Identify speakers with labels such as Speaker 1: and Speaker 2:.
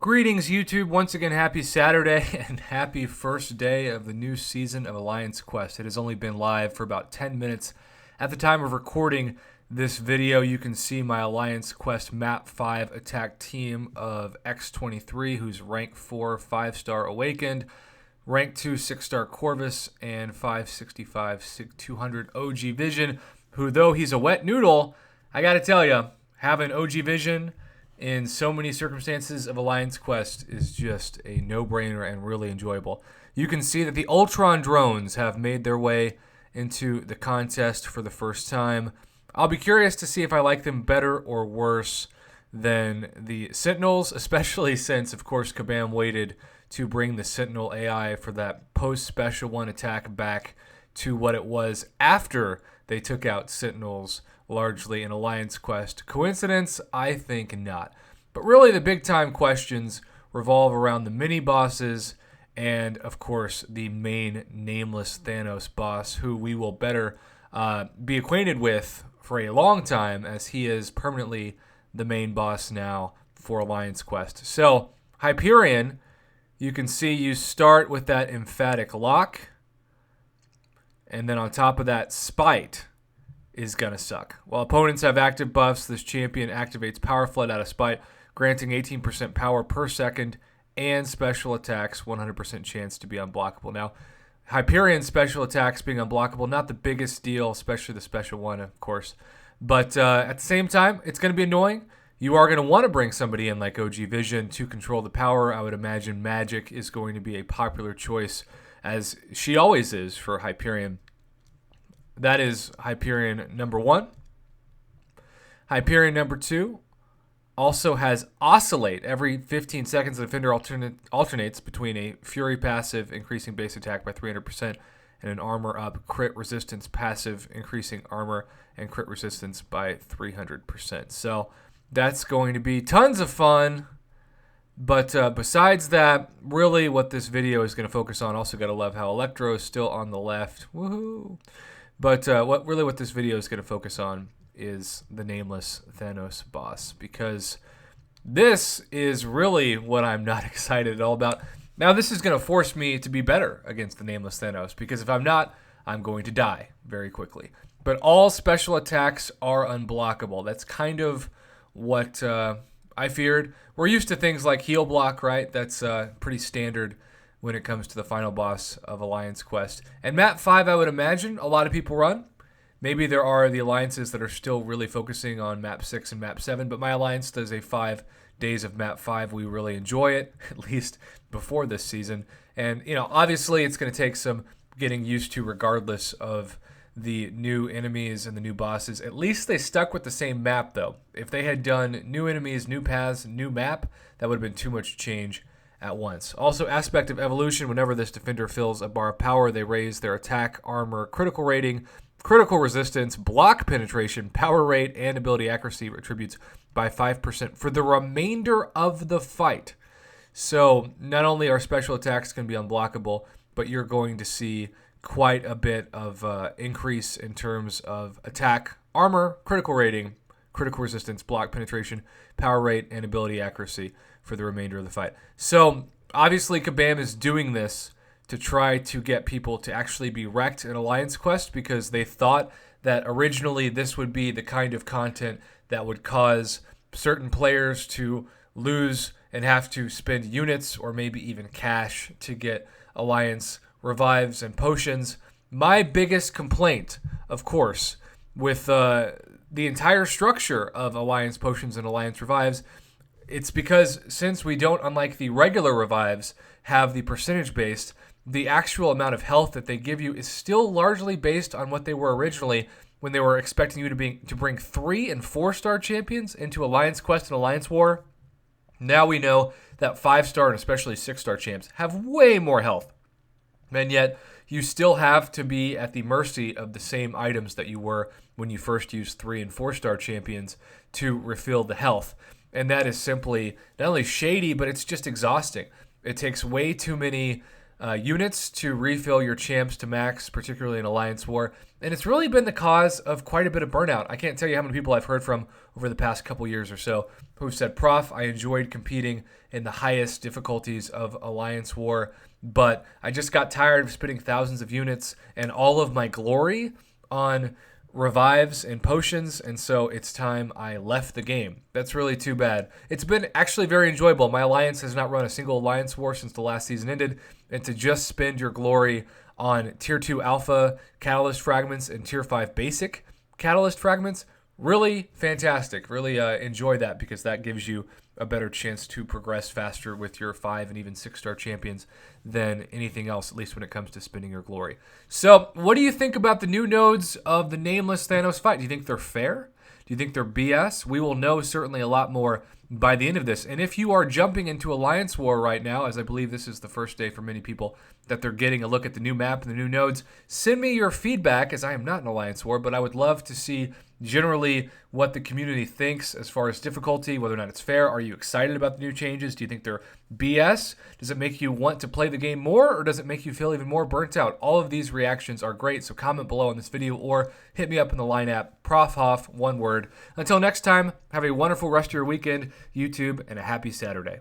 Speaker 1: Greetings, YouTube. Once again, happy Saturday and happy first day of the new season of Alliance Quest. It has only been live for about 10 minutes. At the time of recording this video, you can see my Alliance Quest Map 5 attack team of X-23, who's rank 4, 5-star Awakened, rank 2, 6-star Corvus, and 565, 200 OG Vision, who, though he's a wet noodle, I gotta tell you, having OG Vision in so many circumstances of Alliance Quest is just a no-brainer and really enjoyable. You can see that the Ultron drones have made their way into the contest for the first time. I'll be curious to see if I like them better or worse than the Sentinels, especially since, of course, Kabam waited to bring the Sentinel AI for that post-Special 1 attack back to what it was after they took out Sentinels largely in Alliance Quest. Coincidence? I think not. But really the big time questions revolve around the mini bosses and, of course, the main Nameless Thanos boss, who we will better be acquainted with for a long time, as he is permanently the main boss now for Alliance Quest. So, Hyperion, you can see you start with that emphatic lock, and then on top of that, Spite is going to suck. While opponents have active buffs, this champion activates Power Flood out of Spite, granting 18% power per second and special attacks, 100% chance to be unblockable. Now, Hyperion special attacks being unblockable, not the biggest deal, especially the special one, of course. But at the same time, it's going to be annoying. You are going to want to bring somebody in like OG Vision to control the power. I would imagine Magic is going to be a popular choice, as she always is for Hyperion. That is Hyperion number 1. Hyperion number 2 also has Oscillate. Every 15 seconds, the defender alternates between a Fury passive, increasing base attack by 300%, and an Armor Up crit resistance passive, increasing armor and crit resistance by 300%. So that's going to be tons of fun. But besides that, really what this video is going to focus on, also got to love how Electro is still on the left. Woohoo! But what this video is going to focus on is the Nameless Thanos boss, because this is really what I'm not excited at all about. Now, this is going to force me to be better against the Nameless Thanos, because if I'm not, I'm going to die very quickly. But all special attacks are unblockable. That's kind of what I feared. We're used to things like heal block, right? That's pretty standard when it comes to the final boss of Alliance Quest. And Map 5, I would imagine, a lot of people run. Maybe there are the alliances that are still really focusing on Map 6 and Map 7, but my alliance does a 5 days of Map 5. We really enjoy it, at least before this season. And, obviously it's going to take some getting used to regardless of the new enemies and the new bosses. At least they stuck with the same map, though. If they had done new enemies, new paths, new map, that would have been too much change at once. Also, Aspect of Evolution. Whenever this defender fills a bar of power, they raise their attack, armor, critical rating, critical resistance, block penetration, power rate, and ability accuracy attributes by 5% for the remainder of the fight. So not only are special attacks going to be unblockable, but you're going to see quite a bit of increase in terms of attack, armor, critical rating, critical resistance, block penetration, power rate, and ability accuracy for the remainder of the fight. So obviously Kabam is doing this to try to get people to actually be wrecked in Alliance Quest, because they thought that originally this would be the kind of content that would cause certain players to lose and have to spend units or maybe even cash to get Alliance revives and potions. My biggest complaint, of course, with the entire structure of Alliance potions and Alliance revives, it's because since we don't, unlike the regular revives, have the percentage based, the actual amount of health that they give you is still largely based on what they were originally, when they were expecting you to bring 3 and 4-star champions into Alliance Quest and Alliance War. Now we know that 5-star and especially 6-star champs have way more health. And yet you still have to be at the mercy of the same items that you were when you first used 3 and 4-star champions to refill the health. And that is simply not only shady, but it's just exhausting. It takes way too many units to refill your champs to max, particularly in Alliance War. And it's really been the cause of quite a bit of burnout. I can't tell you how many people I've heard from over the past couple years or so who've said, Prof, I enjoyed competing in the highest difficulties of Alliance War, but I just got tired of spending thousands of units and all of my glory on revives and potions, and so it's time I left the game. That's really too bad. It's been actually very enjoyable. My alliance has not run a single alliance war since the last season ended, and to just spend your glory on tier 2 alpha catalyst fragments and tier 5 basic catalyst fragments, really fantastic. Really enjoy that, because that gives you a better chance to progress faster with your 5 and even 6-star champions than anything else, at least when it comes to spending your glory. So what do you think about the new nodes of the Nameless Thanos fight? Do you think they're fair? Do you think they're BS? We will know certainly a lot more by the end of this. And if you are jumping into Alliance War right now, as I believe this is the first day for many people that they're getting a look at the new map and the new nodes, send me your feedback, as I am not in Alliance War, but I would love to see generally what the community thinks as far as difficulty, whether or not it's fair. Are you excited about the new changes? Do you think they're BS? Does it make you want to play the game more, or does it make you feel even more burnt out? All of these reactions are great, so comment below on this video or hit me up in the Line app, Prof Hoff, one word. Until next time, have a wonderful rest of your weekend, YouTube, and a happy Saturday.